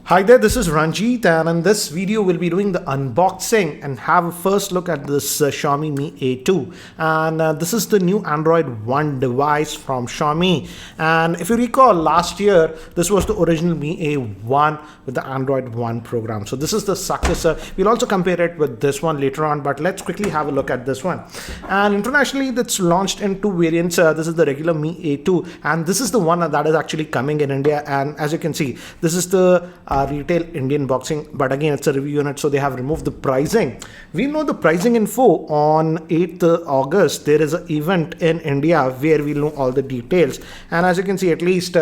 Hi there, this is Ranjit, and in this video we'll be doing the unboxing and have a first look at this Xiaomi Mi A2. And this is the new Android One device from Xiaomi. And if you recall, last year this was the original Mi A1 with the Android One program. So this is the successor. We'll also compare it with this one later on, but let's quickly have a look at this one. And internationally that's launched in two variants. This is the regular Mi A2, and this is the one that is actually coming in India. And as you can see, this is the retail Indian boxing, but again it's a review unit, so they have removed the pricing. We know the pricing info on 8th August. There is an event in India where we'll know all the details, and as you can see, at least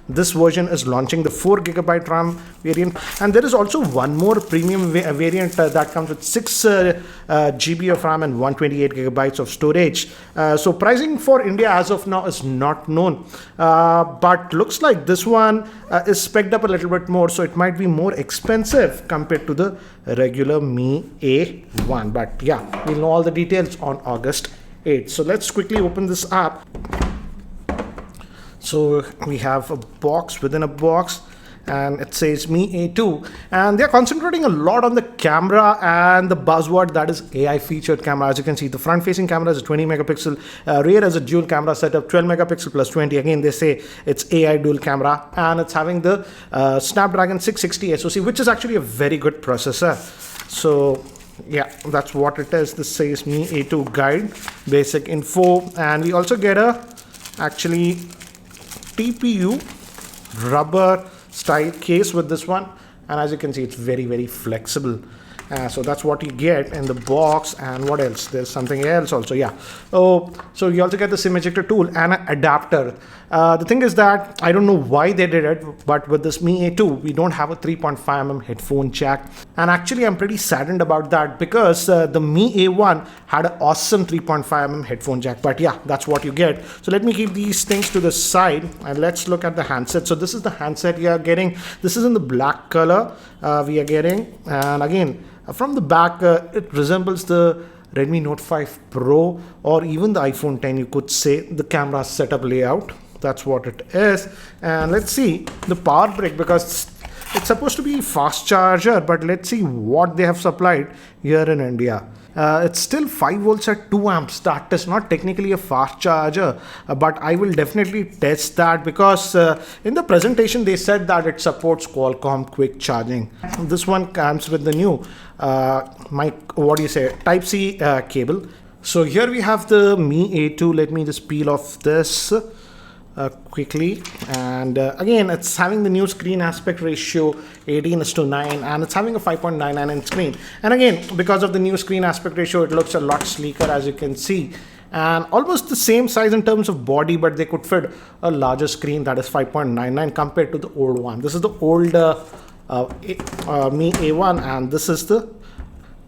this version is launching the 4GB RAM variant, and there is also one more premium variant that comes with 6GB of RAM and 128GB of storage. So pricing for India as of now is not known, but looks like this one is spec'd up a little bit more, so it might be more expensive compared to the regular Mi A1. But yeah, we'll know all the details on August 8th. So let's quickly open this up. So we have a box within a box, and it says Mi A2, and they're concentrating a lot on the camera and the buzzword that is AI featured camera. As you can see, the front facing camera is a 20 megapixel, rear is a dual camera setup, 12 megapixel plus 20. Again, they say it's AI dual camera, and it's having the Snapdragon 660 SoC, which is actually a very good processor. So yeah, that's what it is. This says Mi A2 guide, basic info, and we also get a actually TPU rubber style case with this one, and as you can see, it's very flexible. So that's what you get in the box. And what else? There's something else also. Yeah. Oh, so you also get the SIM ejector tool and an adapter. The thing is that I don't know why they did it, but with this Mi A2 we don't have a 3.5mm headphone jack, and actually I'm pretty saddened about that, because the Mi A1 had an awesome 3.5mm headphone jack. But yeah, that's what you get. So let me keep these things to the side and let's look at the handset. So this is the handset you are getting. This is in the black color we are getting, and again, from the back, it resembles the Redmi Note 5 Pro or even the iPhone 10, you could say, the camera setup layout. That's what it is. And let's see the power brick, because it's supposed to be fast charger, but let's see what they have supplied here in India. It's still 5 volts at 2 amps. That is not technically a fast charger, but I will definitely test that, because in the presentation they said that it supports Qualcomm quick charging. This one comes with the new Type-C cable. So here we have the Mi A2. Let me just peel off this quickly, and again, it's having the new screen aspect ratio 18:9, and it's having a 5.99 inch screen. And again, because of the new screen aspect ratio, it looks a lot sleeker, as you can see, and almost the same size in terms of body, but they could fit a larger screen that is 5.99 compared to the old one. This is the old Mi A1, and this is the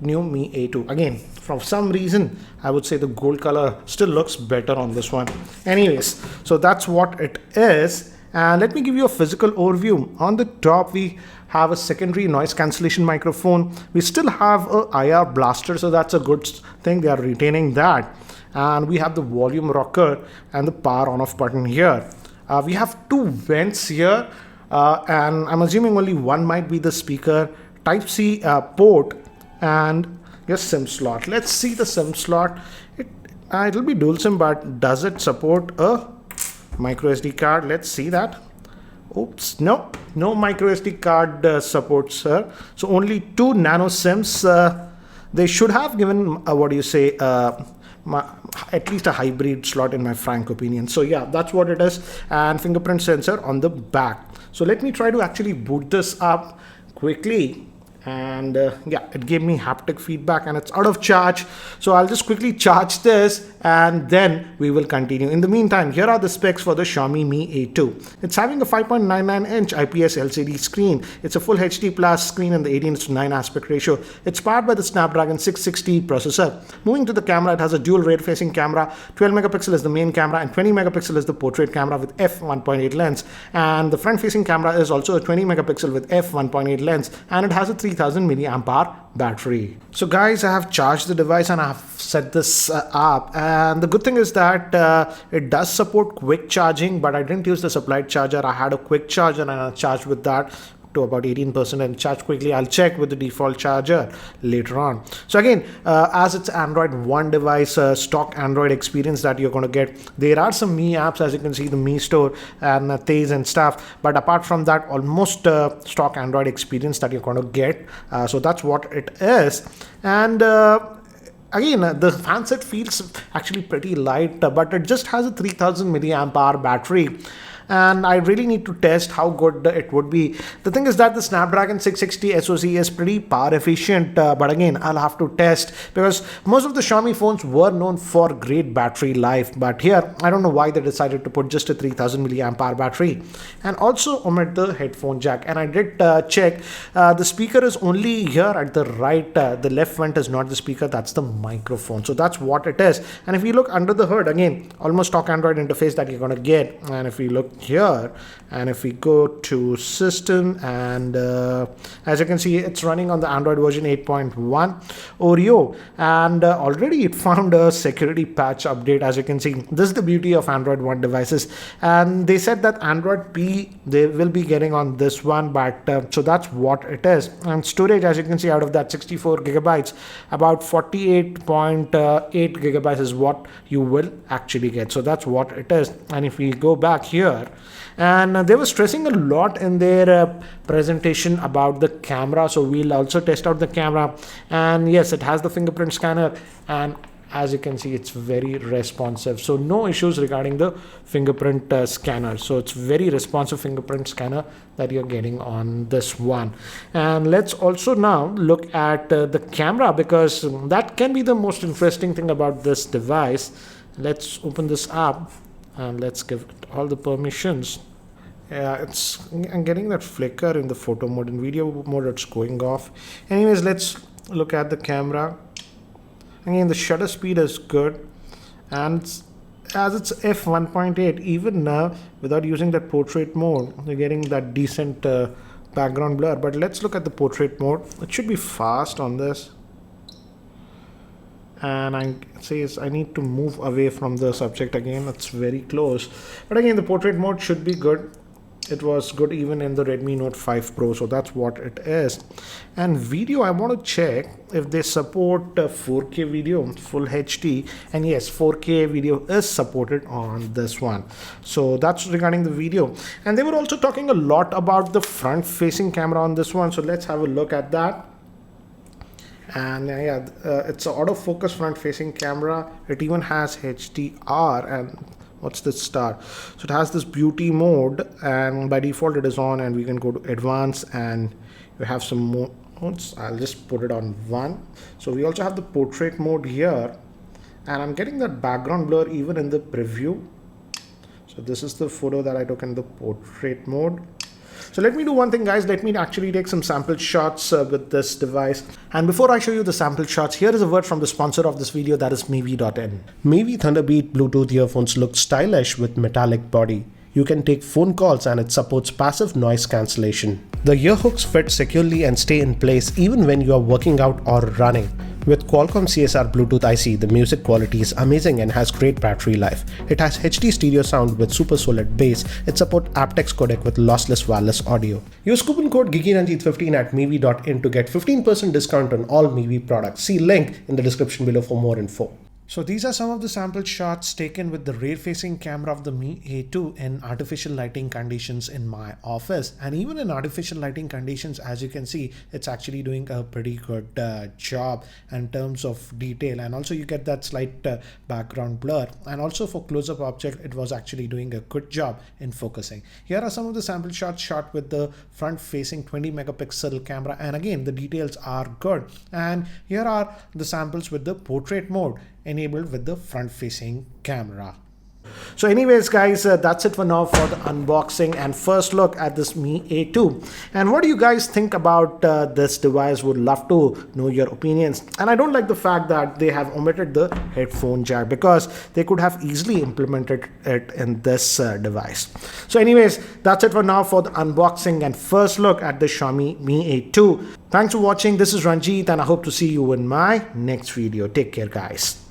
new Mi A2. Again, for some reason I would say the gold color still looks better on this one. Anyways, so that's what it is, and let me give you a physical overview. On the top we have a secondary noise cancellation microphone. We still have a IR blaster, so that's a good thing, they are retaining that. And we have the volume rocker and the power on off button here. We have two vents here, and I'm assuming only one might be the speaker, Type-C port, and your SIM slot. Let's see the SIM slot. It'll be dual SIM, but does it support a micro SD card? Let's see that. Oops, no micro SD card supports, sir. So only 2 nano SIMs. They should have given at least a hybrid slot, in my frank opinion. So yeah, that's what it is, and fingerprint sensor on the back. So let me try to actually boot this up quickly. And yeah, it gave me haptic feedback, and it's out of charge, so I'll just quickly charge this and then we will continue. In the meantime, here are the specs for the Xiaomi Mi A2. It's having a 5.99 inch IPS LCD screen. It's a full HD plus screen in the 18:9 aspect ratio. It's powered by the Snapdragon 660 processor. Moving to the camera, it has a dual rear facing camera. 12 megapixel is the main camera and 20 megapixel is the portrait camera with f1.8 lens, and the front facing camera is also a 20 megapixel with f1.8 lens, and it has a 3000 milliamp hour battery. So guys, I have charged the device and I have set this up, and the good thing is that it does support quick charging, but I didn't use the supplied charger. I had a quick charger and I charged with that. to about 18% and charge quickly. I'll check with the default charger later on. So again, as it's Android One device, stock Android experience that you're going to get. There are some Mi apps, as you can see, the Mi Store and Tez and stuff. But apart from that, almost stock Android experience that you're going to get. So that's what it is. And again, the handset feels actually pretty light, but it just has a 3000 milliamp hour battery. And I really need to test how good it would be. The thing is that the Snapdragon 660 SoC is pretty power efficient, but again, I'll have to test because most of the Xiaomi phones were known for great battery life, but here, I don't know why they decided to put just a 3000 milliamp hour battery and also omit the headphone jack. And I did check, the speaker is only here at the right, the left vent is not the speaker, that's the microphone. So that's what it is. And if you look under the hood, again, almost stock Android interface that you're going to get. And if we look here and if we go to system and as you can see, it's running on the Android version 8.1 Oreo, and already it found a security patch update. As you can see, this is the beauty of Android One devices, and they said that Android P they will be getting on this one, but so that's what it is. And storage, as you can see, out of that 64 gigabytes, about 48.8 gigabytes is what you will actually get. So that's what it is. And if we go back here, and they were stressing a lot in their presentation about the camera, so we'll also test out the camera. And yes, it has the fingerprint scanner, and as you can see, it's very responsive, so no issues regarding the fingerprint scanner. So it's very responsive fingerprint scanner that you're getting on this one. And let's also now look at the camera, because that can be the most interesting thing about this device. Let's open this up and let's give it all the permissions. I'm getting that flicker in the photo mode. In video mode, it's going off. Anyways, let's look at the camera. Again, the shutter speed is good, and as it's f1.8, even now without using that portrait mode, you're getting that decent background blur. But let's look at the portrait mode. It should be fast on this. And I says I need to move away from the subject again. It's very close, but again, the portrait mode should be good. It was good even in the Redmi Note 5 Pro, so that's what it is. And video, I want to check if they support 4K video, full HD, and yes, 4K video is supported on this one. So that's regarding the video. And they were also talking a lot about the front-facing camera on this one, so let's have a look at that. And yeah, it's an autofocus front-facing camera. It even has HDR, and what's this star? So it has this beauty mode, and by default it is on, and we can go to advanced, and you have some more modes. I'll just put it on 1. So we also have the portrait mode here, and I'm getting that background blur even in the preview. So this is the photo that I took in the portrait mode. So let me do one thing, guys. Let me actually take some sample shots with this device. And before I show you the sample shots, here is a word from the sponsor of this video, that is Mivi.in. Mivi Thunderbeat Bluetooth earphones look stylish with metallic body. You can take phone calls and it supports passive noise cancellation. The ear hooks fit securely and stay in place even when you are working out or running. With Qualcomm CSR Bluetooth IC, the music quality is amazing and has great battery life. It has HD stereo sound with super solid bass. It supports aptX codec with lossless wireless audio. Use coupon code GeekyRanjit15 at Mivi.in to get 15% discount on all Mivi products. See link in the description below for more info. So these are some of the sample shots taken with the rear-facing camera of the Mi A2 in artificial lighting conditions in my office. And even in artificial lighting conditions, as you can see, it's actually doing a pretty good job in terms of detail. And also you get that slight background blur. And also for close-up object, it was actually doing a good job in focusing. Here are some of the sample shots shot with the front-facing 20 megapixel camera. And again, the details are good. And here are the samples with the portrait mode enabled with the front-facing camera. So anyways, guys, that's it for now for the unboxing and first look at this Mi A2. And what do you guys think about this device? Would love to know your opinions. And I don't like the fact that they have omitted the headphone jack, because they could have easily implemented it in this device. So anyways, that's it for now for the unboxing and first look at the Xiaomi Mi A2. Thanks for watching. This is Ranjit, and I hope to see you in my next video. Take care, guys.